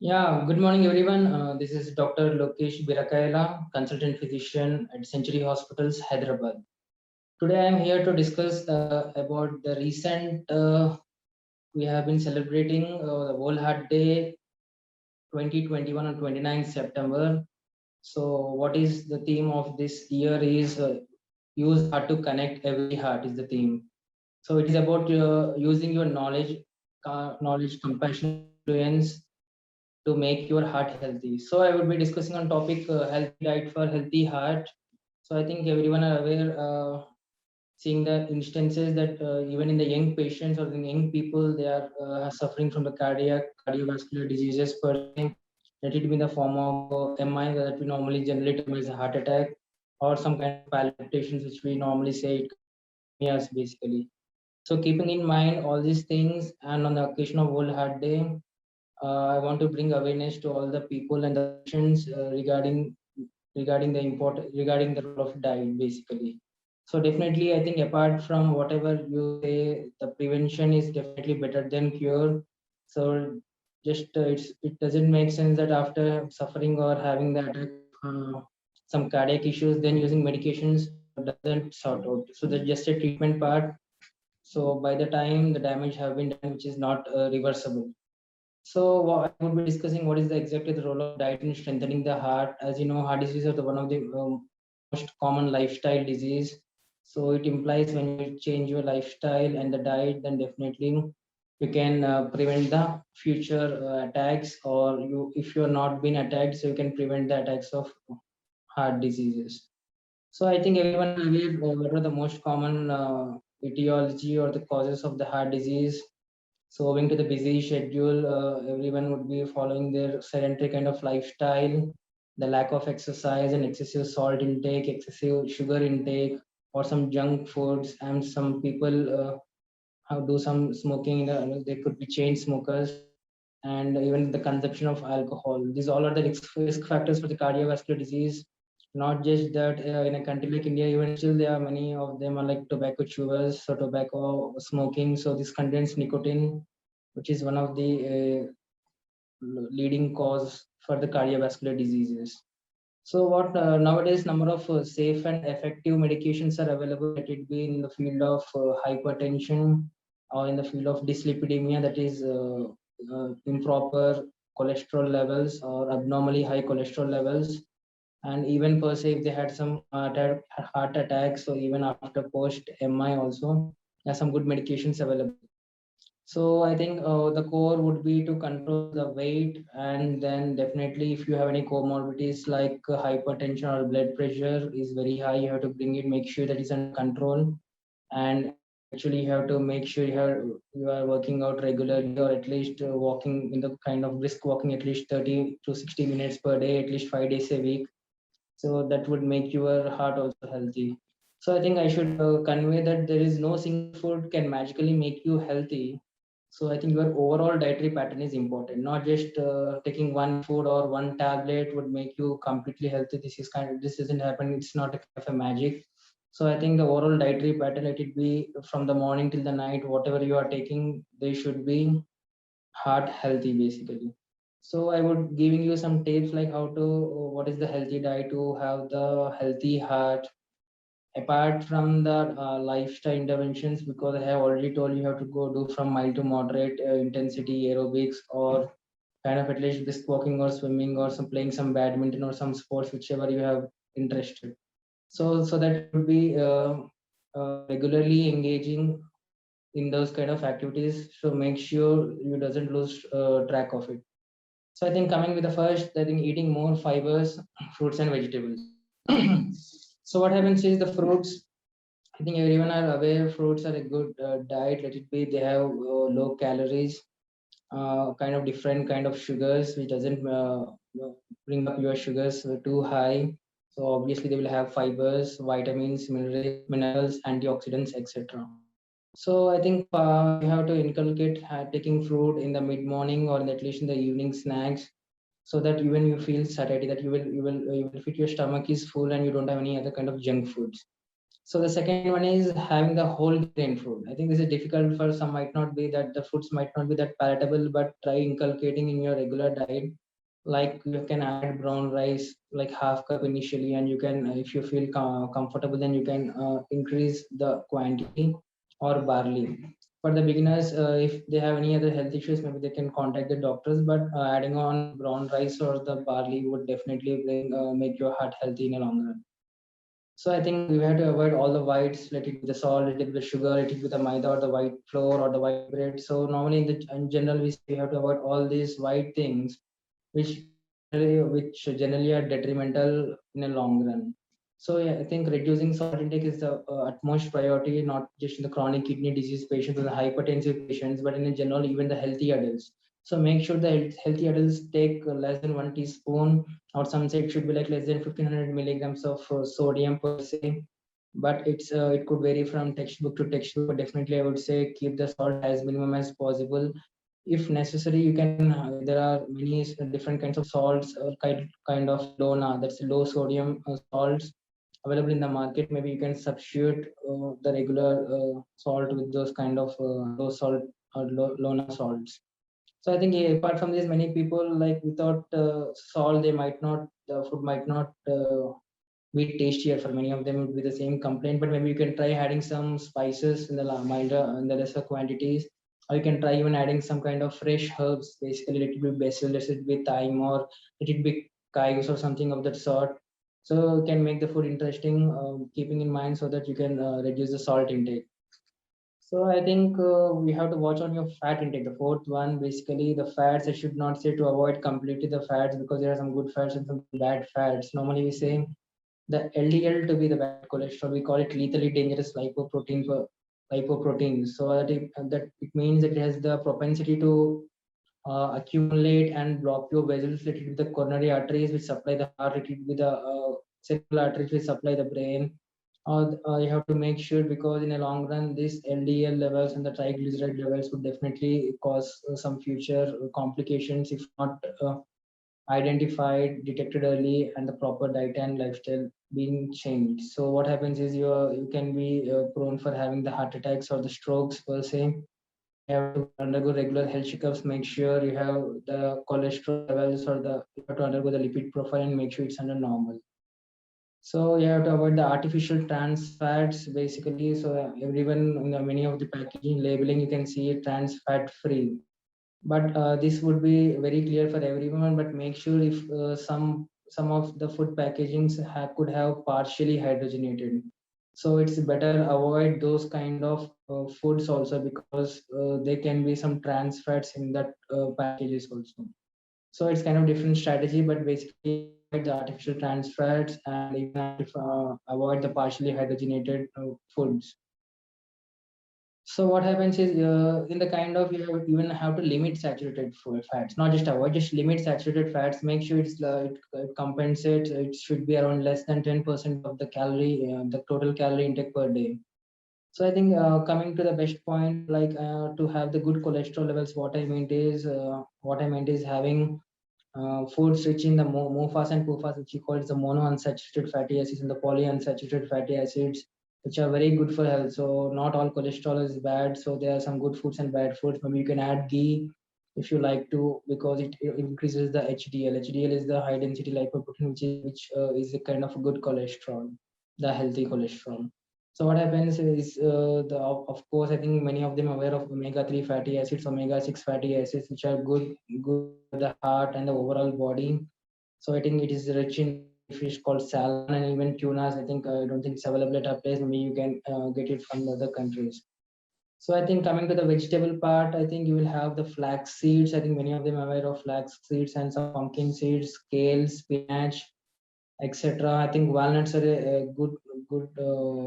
Yeah, good morning, everyone. This is Dr. Lokesh Birakaila, consultant physician at Century Hospitals, Hyderabad. Today, I am here to discuss about the recent. We have been celebrating the World Heart Day 2021 on 29th September. So, what is the theme of this year? Is use heart to connect every heart is the theme. So, it is about using your knowledge, compassion, influence to make your heart healthy. So I would be discussing on topic healthy diet for healthy heart. So I think everyone are aware, seeing the instances that even in the young patients or the young people, they are suffering from the cardiovascular diseases per se. Let it be in the form of MI that we normally generally term as a heart attack, or some kind of palpitations which we normally say it arrhythmias basically. So keeping in mind all these things, and on the occasion of World Heart Day, I want to bring awareness to all the people and the patients regarding the regarding the role of diet basically. So definitely, I think apart from whatever you say, the prevention is definitely better than cure. So just it doesn't make sense that after suffering or having the attack of some cardiac issues, then using medications doesn't sort out. So that's just a treatment part. So by the time the damage have been done, which is not reversible. So I would be discussing what is the exactly the role of diet in strengthening the heart. As you know, heart disease are the one of the most common lifestyle disease. So it implies when you change your lifestyle and the diet, then definitely you can prevent the future attacks, or you if you are not been attacked, so you can prevent the attacks of heart diseases. So I think everyone is aware what are the most common etiology or the causes of the heart disease. So owing to the busy schedule, everyone would be following their sedentary kind of lifestyle, the lack of exercise and excessive salt intake, excessive sugar intake, or some junk foods, and some people have do some smoking. They could be chain smokers, and even the consumption of alcohol. These all are the risk factors for the cardiovascular disease. Not just that, in a country like India, even still there are many of them are like tobacco chewers, so tobacco smoking. So this contains nicotine, which is one of the leading cause for the cardiovascular diseases. So what nowadays number of safe and effective medications are available. Let it be in the field of hypertension or in the field of dyslipidemia, that is improper cholesterol levels or abnormally high cholesterol levels, and even per se if they had some heart attacks, so even after post MI also, there are some good medications available. So I think the core would be to control the weight, and then definitely if you have any comorbidities like hypertension or blood pressure is very high, you have to bring it, make sure that is under control, and actually you have to make sure you are working out regularly, or at least walking in the kind of brisk walking at least 30 to 60 minutes per day, at least 5 days a week. So that would make your heart also healthy. So I think I should convey that there is no single food can magically make you healthy. So I think your overall dietary pattern is important, not just taking one food or one tablet would make you completely healthy. This doesn't happen, it's not a kind of a magic. So I think the overall dietary pattern, let it be from the morning till the night, whatever you are taking, they should be heart healthy basically. So I would giving you some tips like how to what is the healthy diet to have the healthy heart. Apart from the lifestyle interventions, because I have already told you have to go do from mild to moderate intensity aerobics, or kind of at least brisk walking or swimming or some playing some badminton or some sports whichever you have interested. So that you would be regularly engaging in those kind of activities, so make sure you doesn't lose track of it. So I think coming with the first, I think eating more fibers, fruits and vegetables. So what happens is the fruits. I think everyone are aware fruits are a good diet. Let it be they have low calories, kind of different kind of sugars, which doesn't bring up your sugars too high. So obviously they will have fibers, vitamins, minerals, antioxidants, etc. So I think you have to inculcate taking fruit in the mid morning or at least in the evening snacks, so that even you feel satiety, that you will fit your stomach is full and you don't have any other kind of junk foods. So the second one is having the whole grain food. I think this is difficult for some, might not be that the foods might not be that palatable, but try inculcating in your regular diet. Like you can add brown rice, like half cup initially, and you can, if you feel comfortable, then you can increase the quantity, or barley. For the beginners, if they have any other health issues, maybe they can contact the doctors. But adding on brown rice or the barley would definitely make your heart healthy in a long run. So I think we have to avoid all the whites. Let it be the salt, let it be the sugar, let it be the maida or the white flour or the white bread. So normally in general we say we have to avoid all these white things, which generally are detrimental in a long run. So yeah, I think reducing salt intake is the utmost priority, not just in the chronic kidney disease patients or the hypertensive patients, but in general even the healthy adults. So make sure the healthy adults take less than 1 teaspoon, or some say it should be like less than 1500 milligrams of sodium per se. But it could vary from textbook to textbook. But definitely, I would say keep the salt as minimum as possible. If necessary, you can. There are many different kinds of salts, kind of that's low sodium salts available in the market. Maybe you can substitute the regular salt with those kind of low salt or low salts. So I think apart from this, many people like without salt, they might not, the food might not be tastier. For many of them, it would be the same complaint. But maybe you can try adding some spices in the milder, in the lesser quantities, or you can try even adding some kind of fresh herbs. Basically, let it be basil, let it be thyme, or let it be chives or something of that sort. So you can make the food interesting, keeping in mind so that you can reduce the salt intake. So I think we have to watch on your fat intake. The fourth one, basically the fats. I should not say to avoid completely the fats, because there are some good fats and some bad fats. Normally we say the LDL to be the bad cholesterol. We call it lethally dangerous lipoprotein. So that it means that it has the propensity to accumulate and block your vessels related with the coronary arteries which supply the heart, related with the cerebral arteries which supply the brain. You have to make sure, because in a long run, these LDL levels and the triglyceride levels would definitely cause some future complications if not identified, detected early, and the proper diet and lifestyle being changed. So what happens is you can be prone for having the heart attacks or the strokes per se. You have to undergo regular health checkups, make sure you have the cholesterol levels, or you have to undergo the lipid profile and make sure it's under normal. So you have to avoid the artificial trans fats basically. So everyone, many of the packaging labeling, you can see it trans fat free. But this would be very clear for everyone. But make sure if some of the food packagings could have partially hydrogenated. So it's better avoid those kind of foods also, because there can be some trans fats in that packages also. So it's kind of different strategy, but basically avoid the artificial trans fats and even avoid the partially hydrogenated foods. So what happens is in the kind of, even have to limit saturated fats, not just avoid, just limit saturated fats. Make sure it compensates. It should be around less than 10% of the total calorie intake per day. So I think coming to the best point, like to have the good cholesterol levels, what I meant is having foods rich in the MOFAs and PUFAs, which you call it the monounsaturated fatty acids and the polyunsaturated fatty acids, which are very good for health. So not all cholesterol is bad. So there are some good foods and bad foods. Maybe you can add ghee if you like to, because it increases the HDL. HDL is the high density lipoprotein, which is a kind of a good cholesterol, the healthy cholesterol. So what happens is of course I think many of them are aware of omega-3 fatty acids, omega-6 fatty acids, which are good for the heart and the overall body. So I think it is rich in fish called salmon and even tunas. I think I don't think it's available at our place. Maybe you can get it from other countries. So I think coming to the vegetable part, I think you will have the flax seeds. I think many of them are aware of flax seeds and some pumpkin seeds, kale, spinach, etc. I think walnuts are a good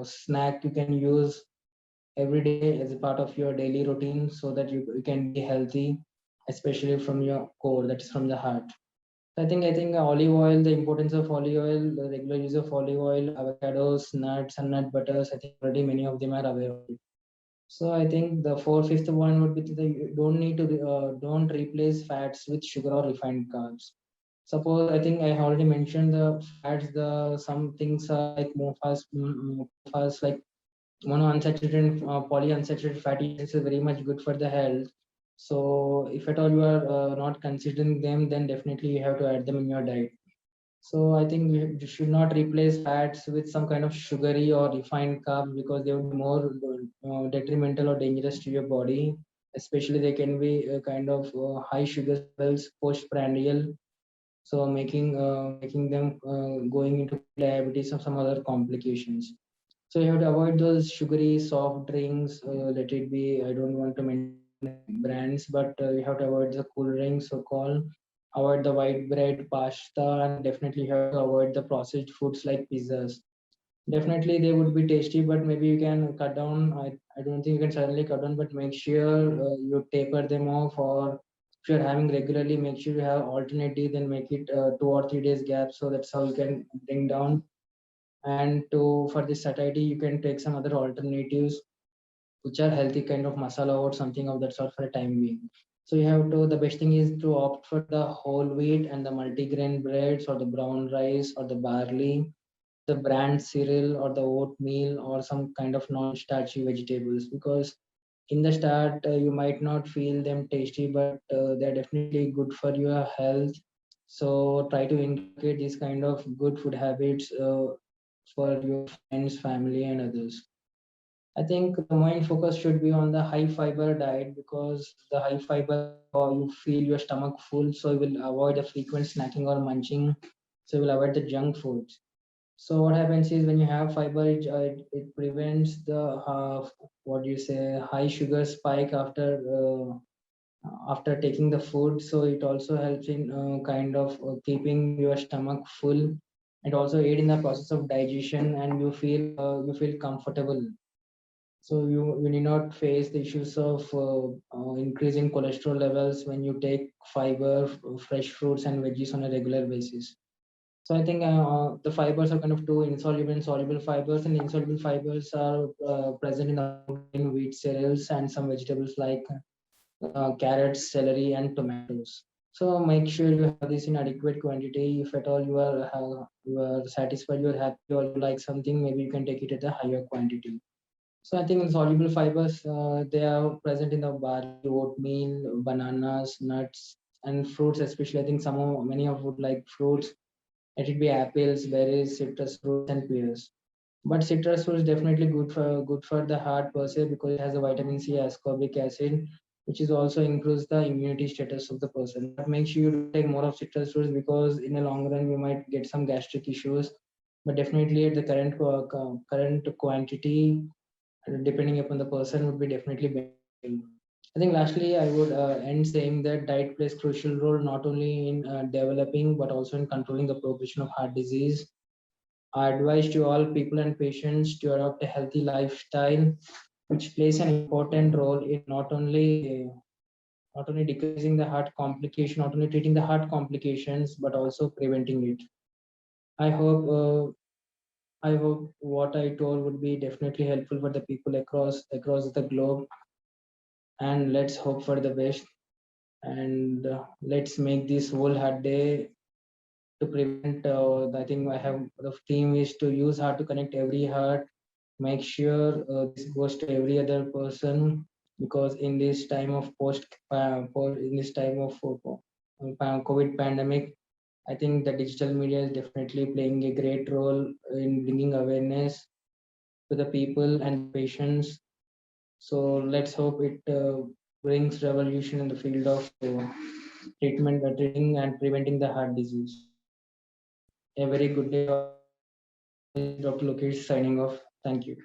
snack you can use every day as a part of your daily routine, so that you can be healthy, especially from your core, that is from the heart. I think olive oil, the importance of olive oil, the regular use of olive oil, avocados, nuts, and nut butters. I think already many of them are aware of it. So I think the fifth one would be you don't need to don't replace fats with sugar or refined carbs. Suppose I think I already mentioned the fats. The some things are like MOFAs like monounsaturated and polyunsaturated fatty acids is very much good for the health. So if at all you are not considering them, then definitely you have to add them in your diet. So I think you should not replace fats with some kind of sugary or refined carbs because they would be more detrimental or dangerous to your body. Especially they can be kind of high sugar levels postprandial, so making them going into diabetes or some other complications. So you have to avoid those sugary soft drinks. Let it be, I don't want to mention brands, but you have to avoid the cool drinks, so called. Avoid the white bread, pasta, and definitely you have to avoid the processed foods like pizzas. Definitely they would be tasty, but maybe you can cut down. I don't think you can suddenly cut down, but make sure you taper them off, or if you're having regularly, make sure you have alternative, then make it 2 or 3 days gap. So that's how you can bring down. And to for this satiety, you can take some other alternatives which are healthy kind of masala or something of that sort for a time being. So you have to, the best thing is to opt for the whole wheat and the multigrain breads or the brown rice or the barley, the brand cereal or the oatmeal or some kind of non-starchy vegetables, because in the start you might not feel them tasty, but they're definitely good for your health. So try to inculcate these kind of good food habits for your friends, family, and others. I think the main focus should be on the high fiber diet, because the high fiber you feel your stomach full, so you will avoid the frequent snacking or munching. So you will avoid the junk foods. So what happens is when you have fiber, it prevents the what do you say, high sugar spike after taking the food. So it also helps in kind of keeping your stomach full. It also aid in the process of digestion, and you feel comfortable. So you need not face the issues of increasing cholesterol levels when you take fiber, fresh fruits and veggies on a regular basis. So I think the fibers are kind of two insoluble and soluble fibers, and insoluble fibers are present in the grain wheat cereals and some vegetables like carrots, celery, and tomatoes. So make sure you have this in adequate quantity. If at all you are satisfied, you are happy, or you like something, maybe you can take it at a higher quantity. So I think soluble fibers, they are present in the barley, oatmeal, bananas, nuts, and fruits. Especially, I think many of would like fruits. Let it be apples, berries, citrus fruits, and pears. But citrus fruit is definitely good for the heart per se, because it has a vitamin C, ascorbic acid, which is also improves the immunity status of the person. But make sure you don't take more of citrus fruits, because in the long run you might get some gastric issues. But definitely at the current quantity, depending upon the person, would be definitely beneficial. I think lastly, I would end saying that diet plays crucial role not only in developing but also in controlling the progression of heart disease. I advise to all people and patients to adopt a healthy lifestyle, which plays an important role in not only decreasing the heart complication, not only treating the heart complications, but also preventing it. I hope I hope what I told would be definitely helpful for the people across the globe. And let's hope for the best. And let's make this World Heart Day to prevent. I think I have the theme is to use heart to connect every heart. Make sure this goes to every other person, because in this time of in this time of COVID pandemic, I think the digital media is definitely playing a great role in bringing awareness to the people and patients. So let's hope it brings revolution in the field of treating and preventing the heart disease. A very good day, Dr. Lokesh signing off. Thank you.